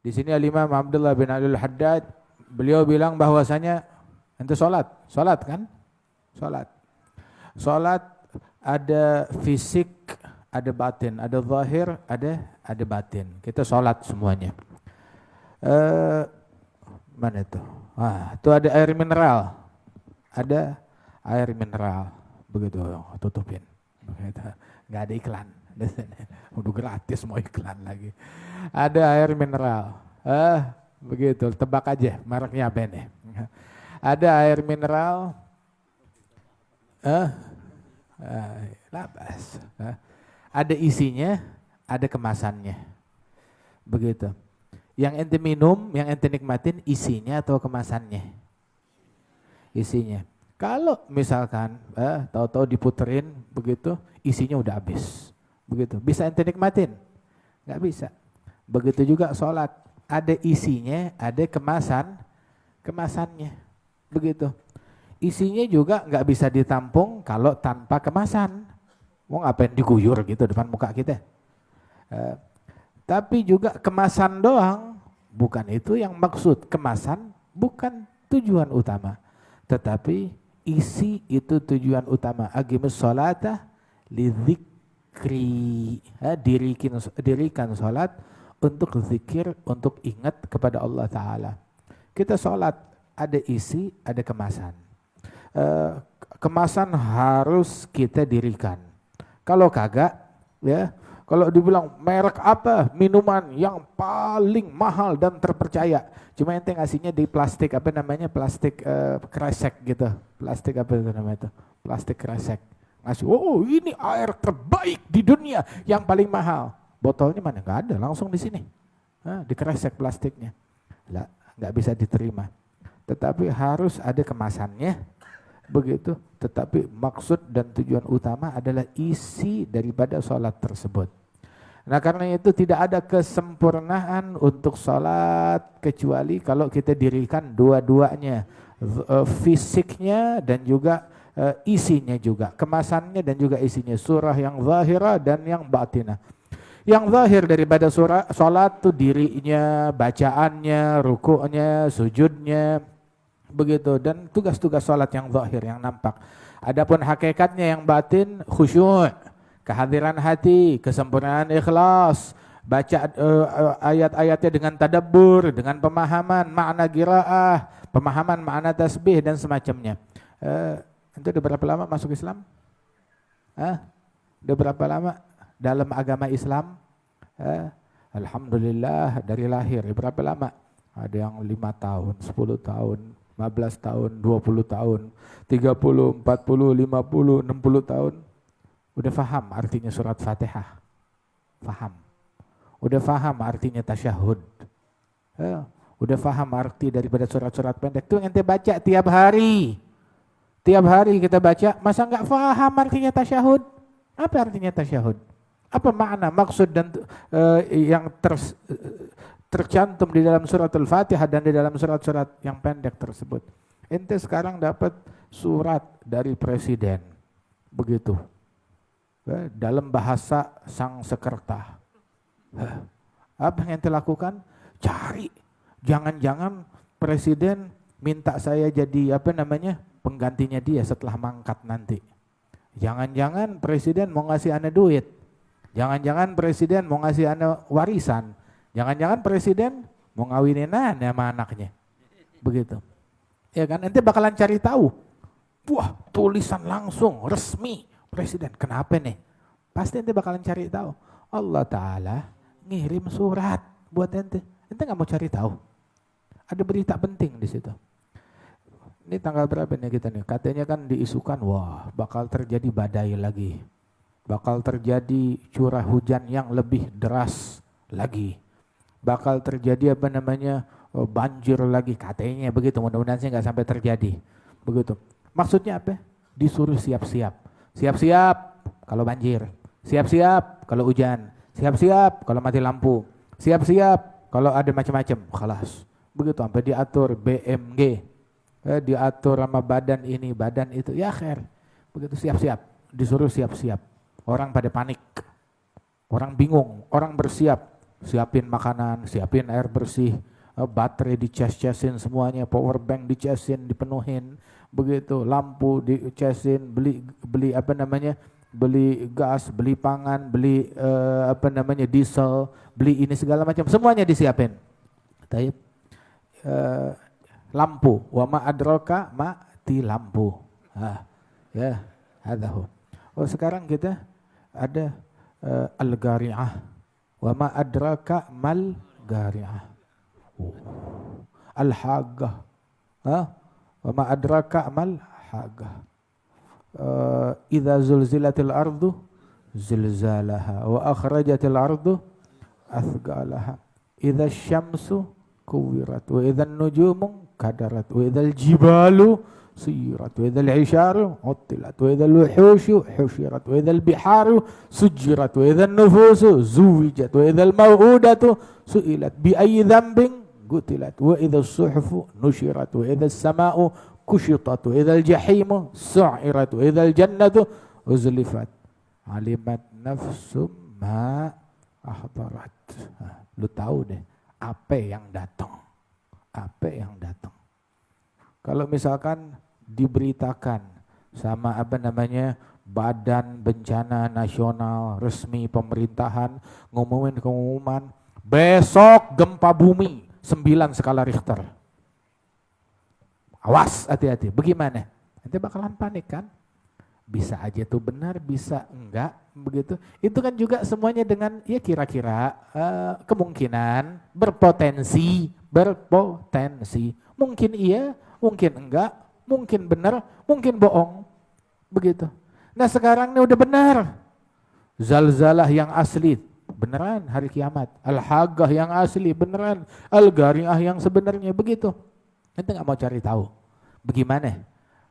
Di sini Al-Imam Abdullah bin Abdul Haddad, beliau bilang bahwasanya ente salat kan? Salat. Salat ada fisik, ada batin, ada zahir, ada batin. Kita salat semuanya. Mana itu? Itu ada air mineral. Ada air mineral. Begitu, tutupin. Begitu. Nggak ada iklan. Udah gratis mau iklan lagi. Ada air mineral. Begitu, tebak aja mereknya apa nih. Ada air mineral. Labas. Ada isinya, ada kemasannya. Begitu. Yang ente minum, yang ente nikmatin isinya atau kemasannya? Isinya. Kalau misalkan tahu-tahu diputerin begitu, isinya udah habis. Begitu. Bisa ente nikmatin? Nggak bisa. Begitu juga sholat. Ada isinya, ada kemasannya. Begitu. Isinya juga nggak bisa ditampung kalau tanpa kemasan. Mau ngapain diguyur gitu depan muka kita? Tapi juga kemasan doang, bukan itu yang maksud. Kemasan bukan tujuan utama, tetapi isi itu tujuan utama. Aqimus sholata lidzikri. Dirikan sholat untuk zikir, untuk ingat kepada Allah Ta'ala. Kita sholat ada isi, ada kemasan. Kemasan harus kita dirikan. Kalau kagak, ya, kalau dibilang merek apa minuman yang paling mahal dan terpercaya, cuma ente ngasihnya di plastik apa namanya, plastik kresek gitu, plastik apa itu namanya itu, plastik kresek. Ngasih, oh ini air terbaik di dunia yang paling mahal. Botolnya mana? Nggak ada, langsung di sini, di kresek plastiknya. Lah, nggak bisa diterima. Tetapi harus ada kemasannya. Begitu, tetapi maksud dan tujuan utama adalah isi daripada sholat tersebut. Nah karena itu tidak ada kesempurnaan untuk sholat kecuali kalau kita dirikan dua-duanya, fisiknya dan juga isinya juga, kemasannya dan juga isinya, surah yang zahirah dan yang batinah. Yang zahir daripada sholat itu dirinya, bacaannya, rukuknya, sujudnya, begitu, dan tugas-tugas sholat yang zahir, yang nampak. Adapun hakikatnya yang batin, khusyuk, kehadiran hati, kesempurnaan ikhlas, baca ayat-ayatnya dengan tadabbur, dengan pemahaman makna qiraah, pemahaman makna tasbih dan semacamnya. Itu udah berapa lama masuk Islam? Udah berapa lama dalam agama Islam? Alhamdulillah dari lahir. Berapa lama? Ada yang 5 tahun, 10 tahun, 15 tahun, 20 tahun, 30, 40, 50, 60 tahun. Udah faham artinya surat Fatihah? Faham. Udah faham artinya tasyahud? Udah faham arti daripada surat-surat pendek? Itu yang ente baca tiap hari. Tiap hari kita baca, masa nggak faham artinya tasyahud? Apa artinya tasyahud? Apa makna, maksud dan yang tercantum di dalam surat Al-Fatihah dan di dalam surat-surat yang pendek tersebut? Ente sekarang dapat surat dari presiden, begitu, dalam bahasa sang sekerta. Apa yang ente lakukan? Cari, jangan-jangan presiden minta saya jadi apa namanya, penggantinya dia setelah mangkat nanti. Jangan-jangan presiden mau ngasih ane duit, jangan-jangan presiden mau ngasih ane warisan, jangan-jangan presiden mau ngawinin ane sama anaknya, begitu. Ya kan, ente bakalan cari tahu. Wah, tulisan langsung resmi presiden. Kenapa nih? Pasti ente bakalan cari tahu. Allah Ta'ala ngirim surat buat ente. Ente nggak mau cari tahu? Ada berita penting di situ. Ini tanggal berapa nih kita nih? Katanya kan diisukan, wah bakal terjadi badai lagi. Bakal terjadi curah hujan yang lebih deras lagi. Bakal terjadi apa namanya, banjir lagi katanya begitu. Mudah-mudahan sih nggak sampai terjadi. Begitu. Maksudnya apa? Disuruh siap-siap. Siap-siap kalau banjir. Siap-siap kalau hujan. Siap-siap kalau mati lampu. Siap-siap kalau ada macam-macam. Khalas. Begitu sampai diatur BMG. Diatur sama badan ini, badan itu. Ya khair. Begitu siap-siap. Disuruh siap-siap. Orang pada panik. Orang bingung. Orang bersiap. siapin makanan, siapin air bersih, baterai dicas-casin semuanya, power bank dicasin, dipenuhin, begitu, lampu dicasin, beli apa namanya, beli gas, beli pangan, beli diesel, beli ini segala macam, semuanya disiapin. Taib. Lampu, wa ma adraka mati lampu. Ya, hadahu. Oh sekarang kita ada al-gari'ah. Wa ma adraka mal gari'ah. Al-haggah. Wa ma adraka mal haggah. Idza zulzilatil ardu zilzalaha wa akhrajatil ardu athqalaha. Idza syamsu kuwirat wa idza nujumu kadarat wa idza jibalu suyirat wa idza isharu uttilat wa idza wuhushu husyirat wa idza biharu sujirat wa idza nufusu zuwijat wa idza maw'udatu su'ilat bi ayyi dhanbin qutilat wa idza suhufu nushirat wa idza sama'u kushitat wa idza jahimu su'irat wa idza jannatu uzlifat alimat nafsum ma ahdarat. Lu tahu deh apa yang datang. Apa yang datang. Kalau misalkan diberitakan sama Badan Bencana Nasional resmi pemerintahan ngumumin pengumuman besok gempa bumi 9 skala Richter. Awas, hati-hati. Bagaimana? Nanti bakalan panik kan? Bisa aja tuh benar, bisa enggak, begitu. Itu kan juga semuanya dengan ya kira-kira kemungkinan berpotensi. Mungkin iya, mungkin enggak, mungkin benar, mungkin bohong. Begitu. Nah sekarang ini udah benar. Zalzalah yang asli, beneran hari kiamat. Al-haggah yang asli, beneran. Al-gari'ah yang sebenarnya, begitu. Nanti nggak mau cari tahu. Bagaimana?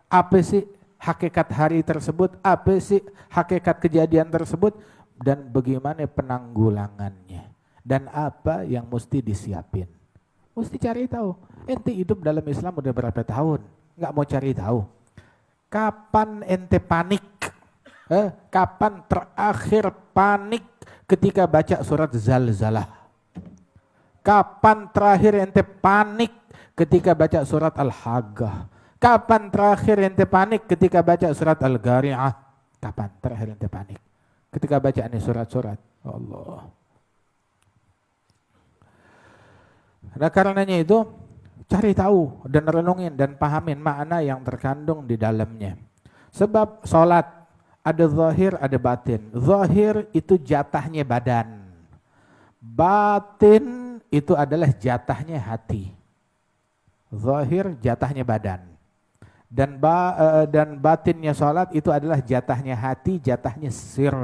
Apa sih hakikat hari tersebut? Apa sih hakikat kejadian tersebut? Dan bagaimana penanggulangannya? Dan apa yang mesti disiapin? Mesti cari tahu. Ente hidup dalam Islam udah berapa tahun? Nggak mau cari tahu. Kapan ente panik? Kapan terakhir panik ketika baca surat Zalzalah? Kapan terakhir ente panik ketika baca surat Al-Haggah? Kapan terakhir ente panik ketika baca surat Al-Gari'ah? Kapan terakhir ente panik? Ketika baca ini surat-surat. Allah. Nah karenanya itu cari tahu dan renungin dan pahamin makna yang terkandung di dalamnya. Sebab sholat ada zahir, ada batin. Zahir itu jatahnya badan. Batin itu adalah jatahnya hati. Zahir jatahnya badan. Dan batinnya sholat itu adalah jatahnya hati, jatahnya sir,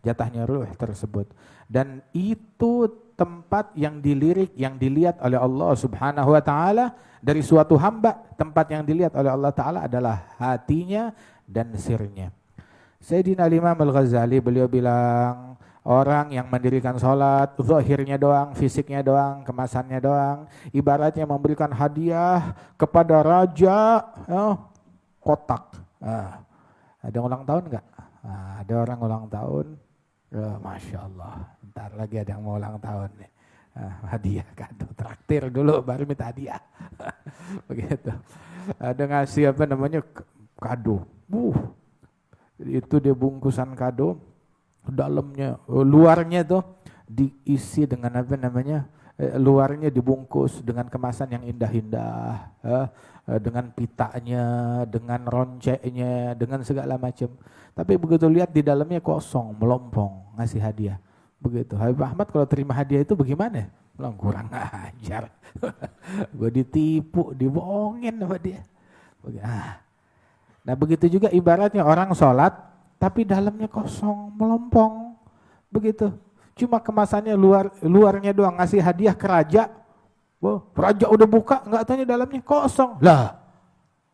jatahnya ruh tersebut. Dan itu tempat yang dilirik, yang dilihat oleh Allah Subhanahu wa ta'ala dari suatu hamba. Tempat yang dilihat oleh Allah ta'ala adalah hatinya dan sirnya. Sayyidina Imam Al-Ghazali beliau bilang, orang yang mendirikan sholat, zahirnya doang, fisiknya doang, kemasannya doang, ibaratnya memberikan hadiah kepada raja kotak. Ada ulang tahun enggak? Ada orang ulang tahun, Masya Allah, ntar lagi ada yang mau ulang tahun nih. Hadiah, kado, traktir dulu baru minta hadiah. Begitu. Ada ngasih kado. Itu dia bungkusan kado, dalamnya, luarnya tuh diisi dengan luarnya dibungkus dengan kemasan yang indah-indah, dengan pitanya, dengan ronceknya, dengan segala macam. Tapi begitu lihat di dalamnya kosong, melompong, ngasih hadiah. Begitu. Habib Ahmad kalau terima hadiah itu bagaimana? Bilang kurang ajar. Gue ditipu, dibohongin sama dia. Nah begitu juga ibaratnya orang sholat, tapi dalamnya kosong, melompong. Begitu. Cuma kemasannya luarnya doang, ngasih hadiah ke raja. Raja udah buka, nggak tanya dalamnya kosong. Lah,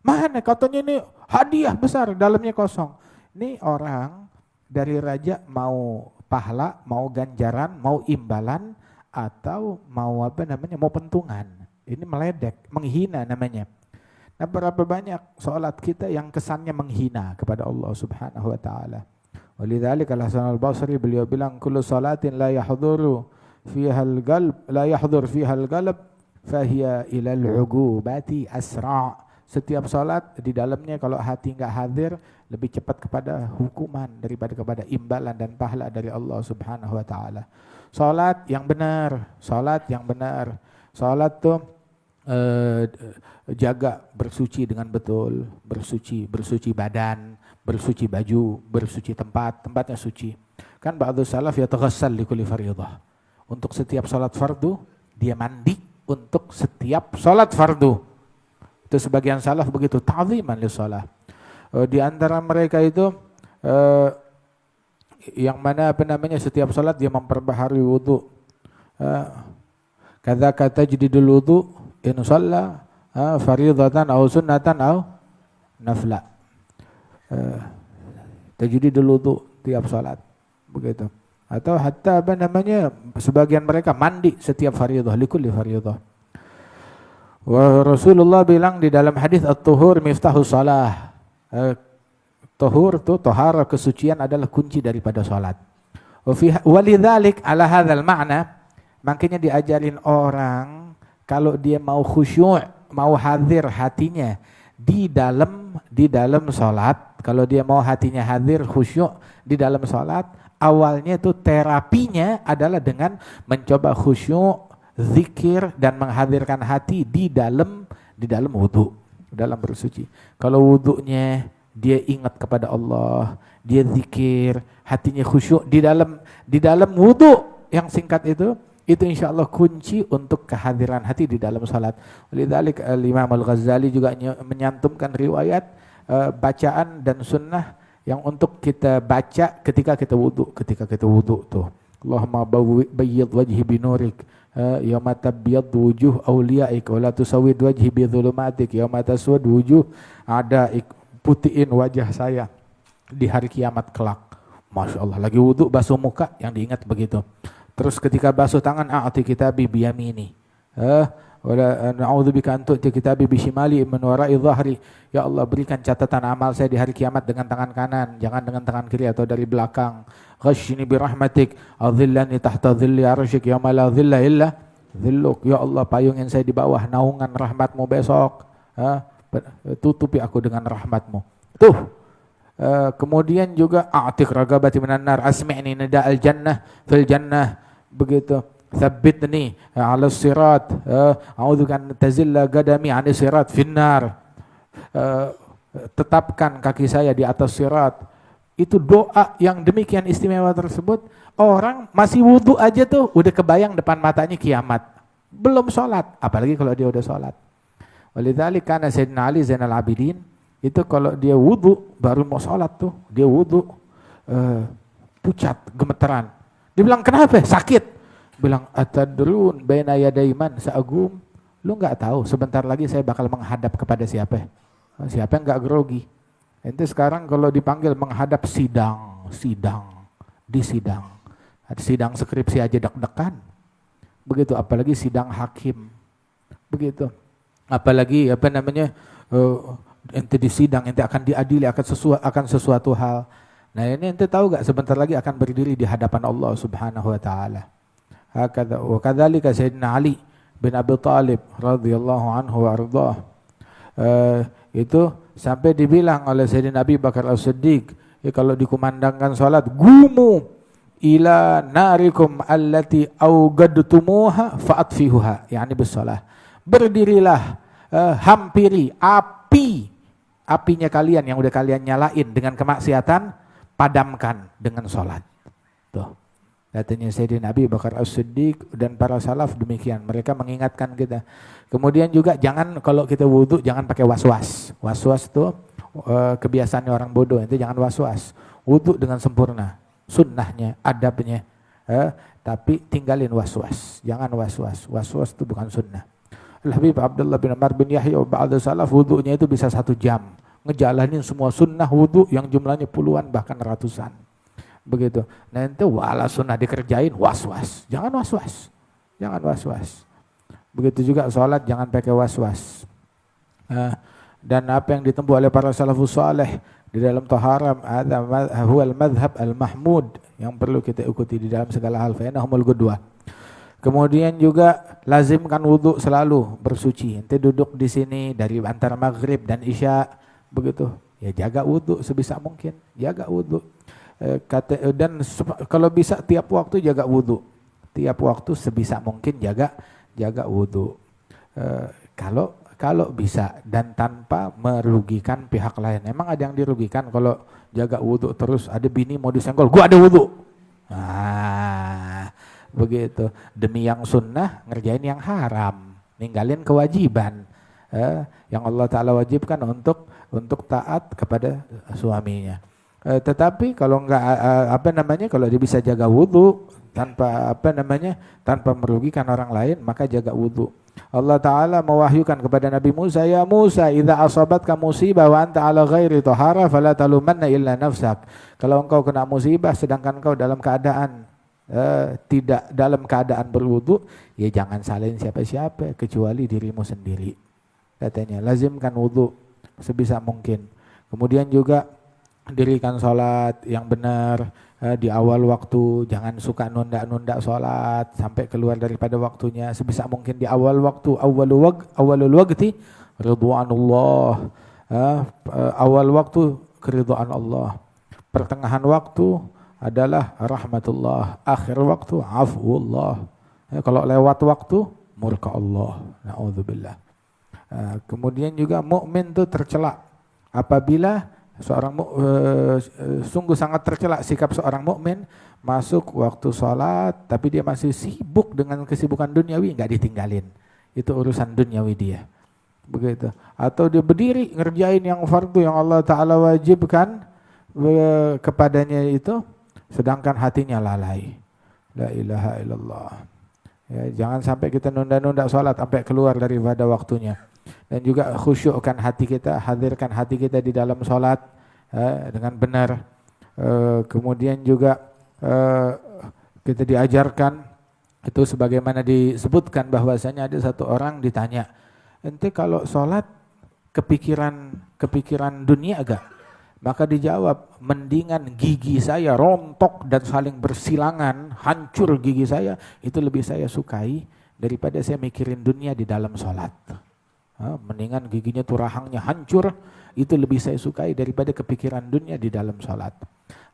mana katanya ini hadiah besar, dalamnya kosong. Ini orang dari raja mau pahala, mau ganjaran, mau imbalan, atau mau mau pentungan. Ini meledek, menghina namanya. Nah berapa banyak sholat kita yang kesannya menghina kepada Allah Subhanahu wa ta'ala. Walidzalika Al-Hasan Al-Basri beliau bilang kullu salatin la yahduru fiha al-qalb la yahdur fiha al-qalb fahiya ila al-'ugubati asra'. Setiap salat di dalamnya kalau hati enggak hadir lebih cepat kepada hukuman daripada kepada imbalan dan pahala dari Allah Subhanahu wa taala. Salat yang benar, salat yang benar. Salat tuh jaga bersuci dengan betul, bersuci badan, bersuci baju, bersuci tempatnya suci. Kan ba'du salaf yataghassal li kulli fardhah. Untuk setiap salat fardu dia mandi untuk setiap salat fardu. Itu sebagian salaf begitu, ta'ziman li shalah. Di antara mereka itu yang mana setiap salat dia memperbaharui wudu. Kadzaka tajdidul wudu in shalla fardhatan aw sunnatan aw nafla. Tajdidul wudu tiap salat begitu. Atau hatta sebagian mereka mandi setiap fardhah, likulli fardhah. Rasulullah bilang di dalam hadis at-tuhur miftahus shalah. Tuhur itu tahara, kesucian adalah kunci daripada salat. Walidzalik ala hadzal ma'na, makanya diajarin orang kalau dia mau khusyuk, mau hadir hatinya di dalam salat, kalau dia mau hatinya hadir khusyuk di dalam salat, awalnya itu terapinya adalah dengan mencoba khusyuk, zikir dan menghadirkan hati di dalam wudu, dalam bersuci. Kalau wudunya dia ingat kepada Allah, dia zikir, hatinya khusyuk di dalam wudu yang singkat itu insya Allah kunci untuk kehadiran hati di dalam salat. Lidzalik Imam Al-Ghazali juga menyantumkan riwayat bacaan dan sunnah yang untuk kita baca ketika kita wudu tuh. Allahumma bayyid wajhi binurik yauma tabyaddu wujuh awliyaik wa la tusawwid wajhi bi dhulumatik yauma taswad wujuh a'daik. Putihin wajah saya di hari kiamat kelak. Masya Allah, lagi wudu basuh muka yang diingat begitu. Terus ketika basuh tangan, a'ti kitabi biyamini. Wala na'udzubika an tu'ti kitabi bishimali min wara'i dhahri. Ya Allah, berikan catatan amal saya di hari kiamat dengan tangan kanan, jangan dengan tangan kiri atau dari belakang. Ghashini birahmatik adhillani tahta dhilli arsyik yauma la dhilla illa dhilluk. Ya Allah, payungin saya di bawah naungan rahmatmu besok. Tutupi aku dengan rahmatmu. Tuh. Kemudian juga a'tiq ragabati minan nar, asmi'ni nida'al jannah fil jannah, begitu. Tsabbitni 'ala sirat, a'udzubika an tazilla qadami 'ani sirat finnar. Tetapkan kaki saya di atas sirat. Itu doa yang demikian istimewa tersebut, orang masih wudu aja tuh udah kebayang depan matanya kiamat. Belum sholat, apalagi kalau dia udah sholat. Walidzalik kana Sayyidina Ali Zainal Abidin itu kalau dia wudu baru mau sholat tuh, dia wudu pucat, gemeteran. Dia bilang, kenapa? Sakit. Bilang, atadrun baina yaday man sa'agum. Lu enggak tahu sebentar lagi saya bakal menghadap kepada siapa? Siapa yang enggak grogi? Ente sekarang kalau dipanggil menghadap sidang. Ada sidang skripsi aja deg-degan. Begitu, apalagi sidang hakim. Begitu. Apalagi ente di sidang, ente akan diadili akan sesuatu hal. Nah ini ente tahu gak sebentar lagi akan berdiri di hadapan Allah Subhanahu wa taala. Wa kadzalika Sayyidina Ali bin Abi Thalib radhiyallahu anhu wa ardhah. Itu sampai dibilang oleh Sayyidina Abi Bakar As-Siddiq, kalau dikumandangkan salat, gumu ila narikum allati awgadtumuha fa'atfihuha, yani bisalah. Berdirilah, hampiri apinya kalian yang udah kalian nyalain dengan kemaksiatan, padamkan dengan sholat. Tuh. Katanya Sayyidina Abi Bakar As-Siddiq dan para salaf demikian. Mereka mengingatkan kita. Kemudian juga jangan kalau kita wudu jangan pakai waswas. Waswas tuh kebiasaannya orang bodoh, itu jangan waswas. Wudu dengan sempurna, sunnahnya, adabnya. Tapi tinggalin waswas. Jangan waswas. Waswas itu bukan sunnah. Al-Habib Abdullah bin Amr bin Yahya ba'da salaf wudunya itu bisa 1 jam. Ngejalanin semua sunnah wudu yang jumlahnya puluhan bahkan ratusan. Begitu. Nah itu wala sunnah dikerjain waswas. Jangan waswas. Jangan waswas. Begitu juga sholat jangan pakai waswas. Dan apa yang ditempuh oleh para salafus saleh di dalam taharah, huwal madhab al-mahmud yang perlu kita ikuti di dalam segala hal. Fa innahumul qudwah. Kemudian juga lazimkan wudhu selalu bersuci. Ente duduk di sini dari antara maghrib dan isya begitu. Ya jaga wudhu sebisa mungkin, jaga wudhu. Dan kalau bisa tiap waktu jaga wudhu. Tiap waktu sebisa mungkin jaga wudhu. Kalau bisa dan tanpa merugikan pihak lain. Emang ada yang dirugikan kalau jaga wudhu terus, ada bini mau disenggol, gua ada wudhu. Nah, begitu. Demi yang sunnah ngerjain yang haram, ninggalin kewajiban yang Allah Ta'ala wajibkan untuk taat kepada suaminya. Tetapi kalau kalau dia bisa jaga wudhu tanpa merugikan orang lain, maka jaga wudhu. Allah Ta'ala mewahyukan kepada Nabi Musa, ya Musa, idza asabatka musibah wa anta ala ghairi tahara fala talumanna illa nafsak. Kalau engkau kena musibah sedangkan engkau dalam keadaan tidak dalam keadaan berwudu, ya jangan salahin siapa-siapa kecuali dirimu sendiri. Katanya lazimkan wudu sebisa mungkin. Kemudian juga dirikan sholat yang benar di awal waktu, jangan suka nunda-nunda sholat sampai keluar daripada waktunya. Sebisa mungkin di awal waktu, awalul waqti ridwanullah, awal waktu keridhaan Allah, pertengahan waktu adalah rahmatullah, akhir waktu afwullah. Kalau lewat waktu murka Allah, na'udzubillah. Kemudian juga mukmin itu tercela apabila sungguh sangat tercela sikap seorang mukmin masuk waktu sholat tapi dia masih sibuk dengan kesibukan duniawi, nggak ditinggalin, itu urusan duniawi dia, begitu. Atau dia berdiri ngerjain yang fardu yang Allah Ta'ala wajibkan kepadanya itu, sedangkan hatinya lalai. La ilaha illallah. Ya, jangan sampai kita nunda-nunda sholat sampai keluar daripada waktunya. Dan juga khusyukkan hati kita, hadirkan hati kita di dalam sholat dengan benar. Kemudian juga kita diajarkan itu sebagaimana disebutkan bahwasanya ada satu orang ditanya, ente kalau sholat kepikiran dunia agak? Maka dijawab, mendingan gigi saya rontok dan saling bersilangan, hancur gigi saya, itu lebih saya sukai daripada saya mikirin dunia di dalam sholat. Mendingan giginya tuh rahangnya hancur, itu lebih saya sukai daripada kepikiran dunia di dalam sholat.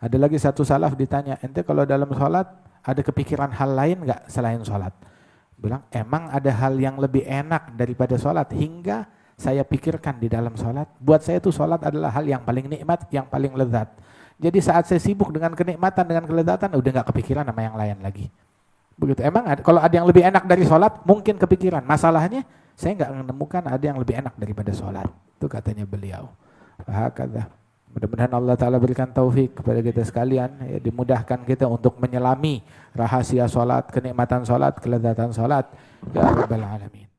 Ada lagi satu salaf ditanya, ente kalau dalam sholat ada kepikiran hal lain gak selain sholat? Bilang, emang ada hal yang lebih enak daripada sholat hingga saya pikirkan di dalam sholat? Buat saya itu sholat adalah hal yang paling nikmat, yang paling lezat. Jadi saat saya sibuk dengan kenikmatan, dengan kelezatan, udah gak kepikiran sama yang lain lagi. Begitu. Emang kalau ada yang lebih enak dari sholat, mungkin kepikiran. Masalahnya, saya nggak menemukan ada yang lebih enak daripada sholat. Itu katanya beliau. Hakadha. Mudah-mudahan Allah Ta'ala berikan taufik kepada kita sekalian, ya, dimudahkan kita untuk menyelami rahasia sholat, kenikmatan sholat, kelezatan sholat. Ya Rabbal Alamin.